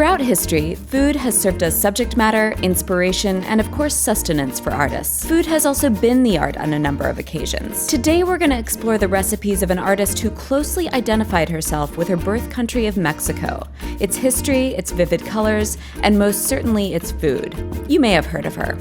Throughout history, food has served as subject matter, inspiration, and of course sustenance for artists. Food has also been the art on a number of occasions. Today we're going to explore the recipes of an artist who closely identified herself with her birth country of Mexico, its history, its vivid colors, and most certainly its food. You may have heard of her.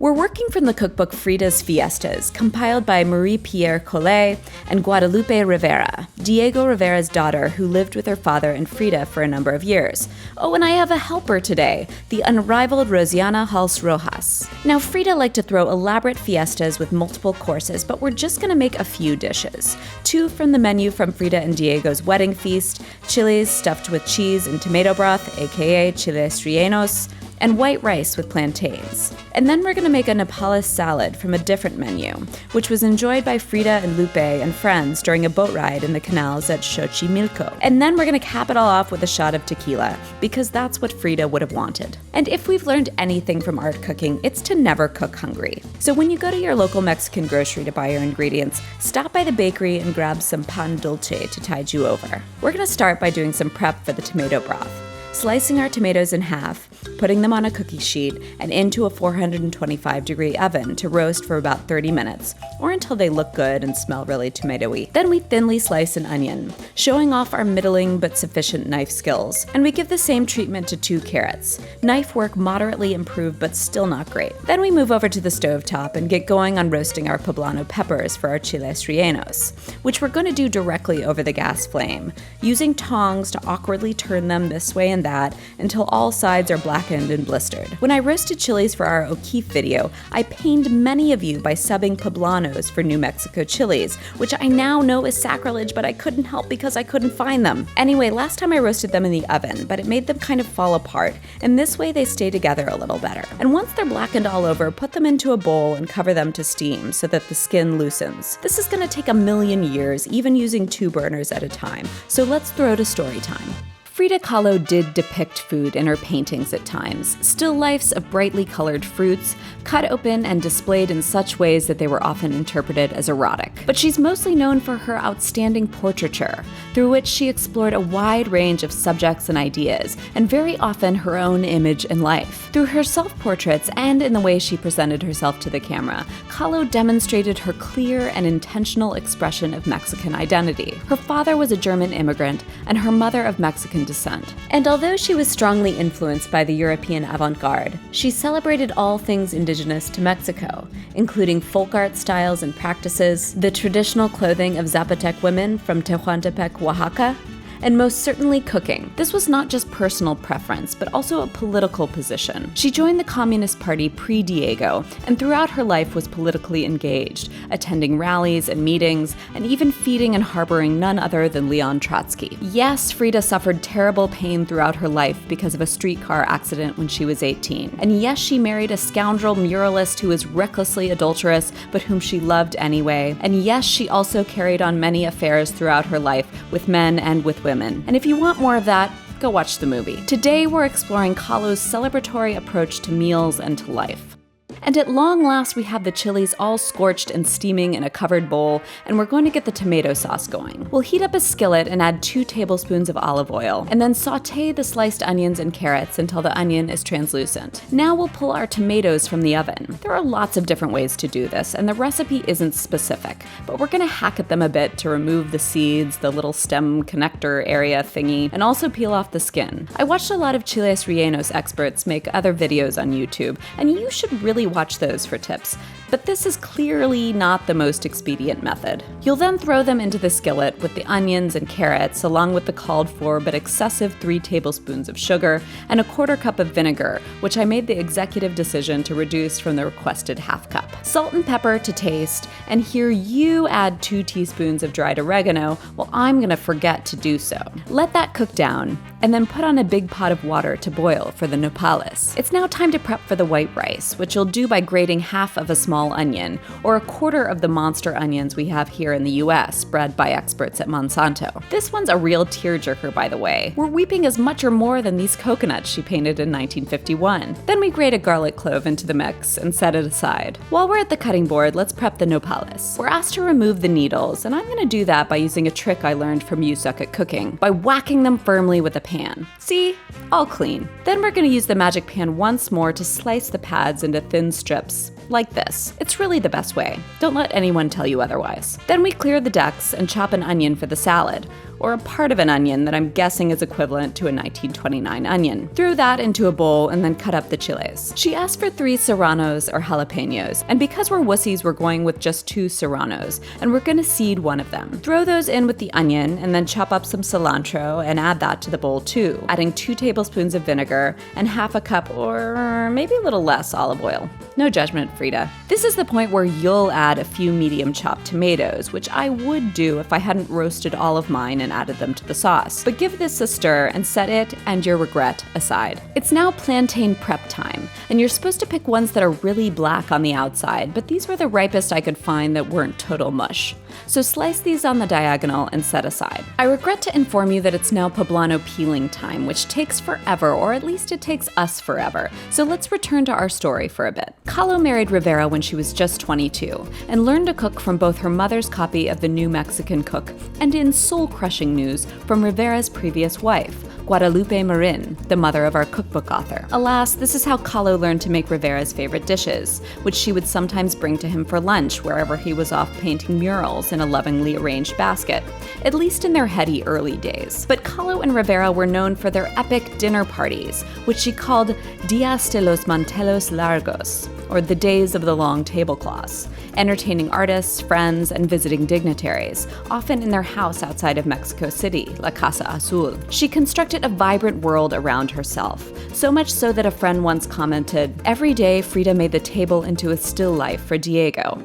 We're working from the cookbook Frida's Fiestas, compiled by Marie-Pierre Collet and Guadalupe Rivera, Diego Rivera's daughter who lived with her father and Frida for a number of years. Oh, and I have a helper today, the unrivaled Rosiana Hals Rojas. Now, Frida liked to throw elaborate fiestas with multiple courses, but we're just going to make a few dishes. 2 from the menu from Frida and Diego's wedding feast, chiles stuffed with cheese and tomato broth, aka Chiles Rellenos, and white rice with plantains. And then we're going to make a Nopales salad from a different menu, which was enjoyed by Frida and Lupe and friends during a boat ride in the canals at Xochimilco. And then we're going to cap it all off with a shot of tequila, because that's what Frida would have wanted. And if we've learned anything from art cooking, it's to never cook hungry. So when you go to your local Mexican grocery to buy your ingredients, stop by the bakery and grab some pan dulce to tide you over. We're going to start by doing some prep for the tomato broth. Slicing our tomatoes in half, putting them on a cookie sheet, and into a 425-degree oven to roast for about 30 minutes, or until they look good and smell really tomatoey. Then we thinly slice an onion, showing off our middling but sufficient knife skills. And we give the same treatment to 2 carrots. Knife work moderately improved but still not great. Then we move over to the stovetop and get going on roasting our poblano peppers for our chiles rellenos, which we're going to do directly over the gas flame, using tongs to awkwardly turn them this way and that until all sides are blackened and blistered. When I roasted chilies for our O'Keeffe video, I pained many of you by subbing poblanos for New Mexico chilies, which I now know is sacrilege, but I couldn't help because I couldn't find them. Anyway, last time I roasted them in the oven, but it made them kind of fall apart, and this way they stay together a little better. And once they're blackened all over, put them into a bowl and cover them to steam so that the skin loosens. This is going to take a million years, even using 2 burners at a time, so let's throw to story time. Frida Kahlo did depict food in her paintings at times, still lifes of brightly colored fruits, cut open and displayed in such ways that they were often interpreted as erotic. But she's mostly known for her outstanding portraiture, through which she explored a wide range of subjects and ideas, and very often her own image and life. Through her self-portraits and in the way she presented herself to the camera, Kahlo demonstrated her clear and intentional expression of Mexican identity. Her father was a German immigrant, and her mother of Mexican descent. And although she was strongly influenced by the European avant-garde, she celebrated all things indigenous to Mexico, including folk art styles and practices, the traditional clothing of Zapotec women from Tehuantepec, Oaxaca, and most certainly cooking. This was not just personal preference, but also a political position. She joined the Communist Party pre-Diego, and throughout her life was politically engaged, attending rallies and meetings, and even feeding and harboring none other than Leon Trotsky. Yes, Frida suffered terrible pain throughout her life because of a streetcar accident when she was 18. And yes, she married a scoundrel muralist who was recklessly adulterous, but whom she loved anyway. And yes, she also carried on many affairs throughout her life with men and with women. And if you want more of that, go watch the movie. Today we're exploring Kahlo's celebratory approach to meals and to life. And at long last, we have the chilies all scorched and steaming in a covered bowl, and we're going to get the tomato sauce going. We'll heat up a skillet and add 2 tablespoons of olive oil, and then saute the sliced onions and carrots until the onion is translucent. Now we'll pull our tomatoes from the oven. There are lots of different ways to do this, and the recipe isn't specific, but we're going to hack at them a bit to remove the seeds, the little stem connector area thingy, and also peel off the skin. I watched a lot of Chiles Rellenos experts make other videos on YouTube, and you should really watch those for tips, but this is clearly not the most expedient method. You'll then throw them into the skillet with the onions and carrots, along with the called for but excessive 3 tablespoons of sugar and a 1/4 cup of vinegar, which I made the executive decision to reduce from the requested 1/2 cup. Salt and pepper to taste, and here you add 2 teaspoons of dried oregano, while I'm gonna forget to do so. Let that cook down, and then put on a big pot of water to boil for the nopales. It's now time to prep for the white rice, which you'll do by grating half of a small small onion, or a quarter of the monster onions we have here in the US, bred by experts at Monsanto. This one's a real tearjerker, by the way. We're weeping as much or more than these coconuts she painted in 1951. Then we grate a garlic clove into the mix and set it aside. While we're at the cutting board, let's prep the nopales. We're asked to remove the needles, and I'm going to do that by using a trick I learned from You Suck at Cooking, by whacking them firmly with a pan. See? All clean. Then we're going to use the magic pan once more to slice the pads into thin strips, like this. It's really the best way. Don't let anyone tell you otherwise. Then we clear the decks and chop an onion for the salad, or a part of an onion that I'm guessing is equivalent to a 1929 onion. Throw that into a bowl and then cut up the chiles. She asked for 3 serranos or jalapenos, and because we're wussies, we're going with just 2 serranos, and we're gonna seed one of them. Throw those in with the onion and then chop up some cilantro and add that to the bowl too, adding 2 tablespoons of vinegar and half a cup or maybe a little less olive oil. No judgment, Frida. This is the point where you'll add a few medium chopped tomatoes, which I would do if I hadn't roasted all of mine and added them to the sauce. But give this a stir and set it and your regret aside. It's now plantain prep time, and you're supposed to pick ones that are really black on the outside, but these were the ripest I could find that weren't total mush. So slice these on the diagonal and set aside. I regret to inform you that it's now poblano peeling time, which takes forever, or at least it takes us forever. So let's return to our story for a bit. Kahlo married Rivera when she was just 22, and learned to cook from both her mother's copy of The New Mexican Cook and, in soul-crushing news, from Rivera's previous wife, Guadalupe Marin, the mother of our cookbook author. Alas, this is how Kahlo learned to make Rivera's favorite dishes, which she would sometimes bring to him for lunch wherever he was off painting murals in a lovingly arranged basket, at least in their heady early days. But Kahlo and Rivera were known for their epic dinner parties, which she called Días de los Mantelos Largos, or the days of the long tablecloths, entertaining artists, friends, and visiting dignitaries, often in their house outside of Mexico City, La Casa Azul. She constructed a vibrant world around herself, so much so that a friend once commented, "Every day Frida made the table into a still life for Diego."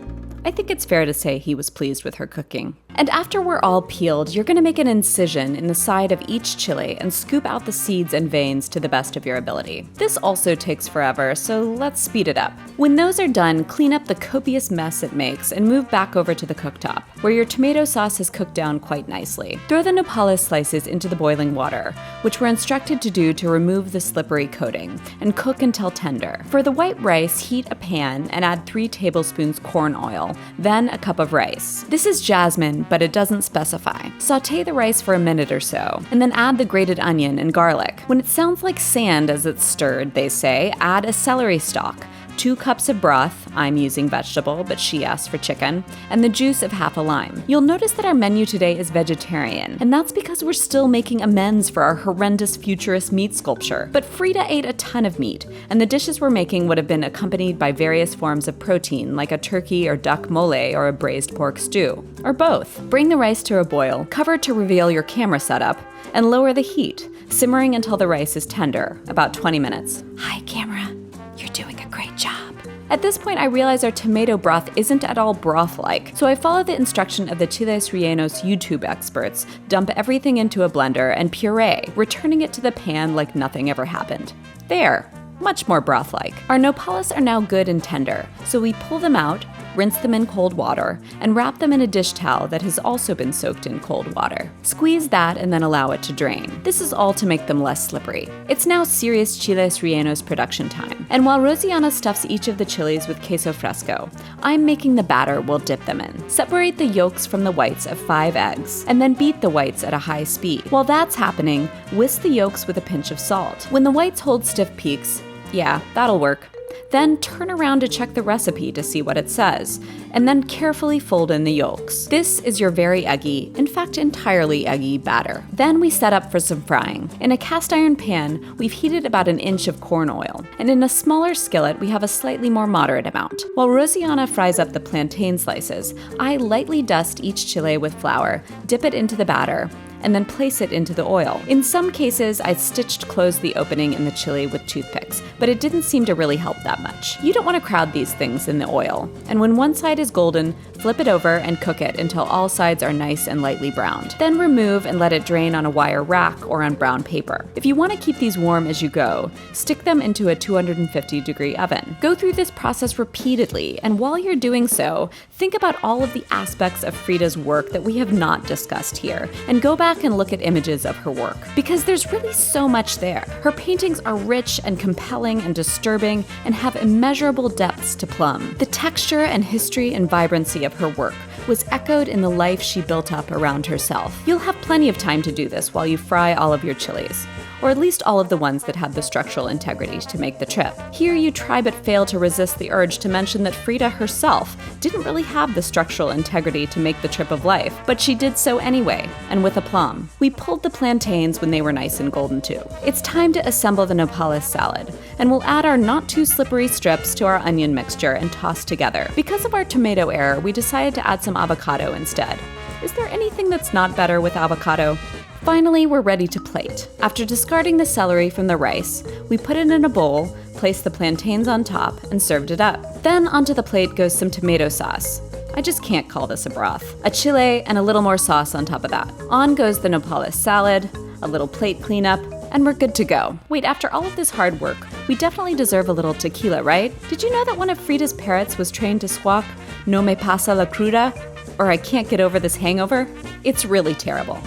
I think it's fair to say he was pleased with her cooking. And after we're all peeled, you're gonna make an incision in the side of each chile and scoop out the seeds and veins to the best of your ability. This also takes forever, so let's speed it up. When those are done, clean up the copious mess it makes and move back over to the cooktop, where your tomato sauce has cooked down quite nicely. Throw the nopales slices into the boiling water, which we're instructed to do to remove the slippery coating, and cook until tender. For the white rice, heat a pan and add 3 tablespoons corn oil, then a cup of rice. This is jasmine, but it doesn't specify. Sauté the rice for a minute or so, and then add the grated onion and garlic. When it sounds like sand as it's stirred, they say, add a celery stalk, 2 cups of broth, I'm using vegetable, but she asked for chicken, and the juice of half a lime. You'll notice that our menu today is vegetarian, and that's because we're still making amends for our horrendous futurist meat sculpture. But Frida ate a ton of meat, and the dishes we're making would have been accompanied by various forms of protein, like a turkey or duck mole or a braised pork stew, or both. Bring the rice to a boil, cover to reveal your camera setup, and lower the heat, simmering until the rice is tender, about 20 minutes. Hi, camera. You're doing a great job. At this point, I realize our tomato broth isn't at all broth-like, so I follow the instruction of the Chiles Rellenos YouTube experts, dump everything into a blender, and puree, returning it to the pan like nothing ever happened. There. Much more broth-like. Our nopales are now good and tender, so we pull them out, rinse them in cold water, and wrap them in a dish towel that has also been soaked in cold water. Squeeze that and then allow it to drain. This is all to make them less slippery. It's now serious Chiles Rellenos production time, and while Rosianna stuffs each of the chiles with queso fresco, I'm making the batter we'll dip them in. Separate the yolks from the whites of 5 eggs, and then beat the whites at a high speed. While that's happening, whisk the yolks with a pinch of salt. When the whites hold stiff peaks, yeah, that'll work. Then turn around to check the recipe to see what it says, and then carefully fold in the yolks. This is your very eggy, in fact entirely eggy, batter. Then we set up for some frying. In a cast iron pan, we've heated about 1 inch of corn oil, and in a smaller skillet, we have a slightly more moderate amount. While Rosianna fries up the plantain slices, I lightly dust each chile with flour, dip it into the batter, and then place it into the oil. In some cases, I stitched closed the opening in the chili with toothpicks, but it didn't seem to really help that much. You don't want to crowd these things in the oil, and when one side is golden, flip it over and cook it until all sides are nice and lightly browned. Then remove and let it drain on a wire rack or on brown paper. If you want to keep these warm as you go, stick them into a 250-degree oven. Go through this process repeatedly, and while you're doing so, think about all of the aspects of Frida's work that we have not discussed here, and go back and look at images of her work. Because there's really so much there. Her paintings are rich and compelling and disturbing and have immeasurable depths to plumb. The texture and history and vibrancy of her work was echoed in the life she built up around herself. You'll have plenty of time to do this while you fry all of your chilies, or at least all of the ones that had the structural integrity to make the trip. Here you try but fail to resist the urge to mention that Frida herself didn't really have the structural integrity to make the trip of life, but she did so anyway, and with aplomb. We pulled the plantains when they were nice and golden too. It's time to assemble the Nopales salad, and we'll add our not too slippery strips to our onion mixture and toss together. Because of our tomato error, we decided to add some avocado instead. Is there anything that's not better with avocado? Finally, we're ready to plate. After discarding the celery from the rice, we put it in a bowl, placed the plantains on top, and served it up. Then onto the plate goes some tomato sauce. I just can't call this a broth. A chile and a little more sauce on top of that. On goes the Nopales salad, a little plate cleanup, and we're good to go. Wait, after all of this hard work, we definitely deserve a little tequila, right? Did you know that one of Frida's parrots was trained to squawk, "No me pasa la cruda," or "I can't get over this hangover"? It's really terrible.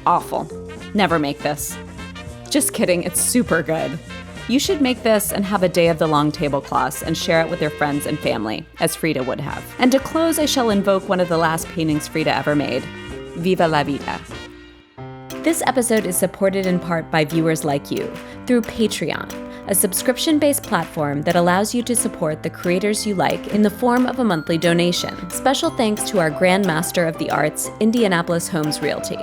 Awful. Never make this. Just kidding, it's super good. You should make this and have a day of the long tablecloths and share it with your friends and family, as Frida would have. And to close, I shall invoke one of the last paintings Frida ever made. Viva la vida. This episode is supported in part by viewers like you through Patreon, a subscription-based platform that allows you to support the creators you like in the form of a monthly donation. Special thanks to our Grandmaster of the Arts, Indianapolis Homes Realty.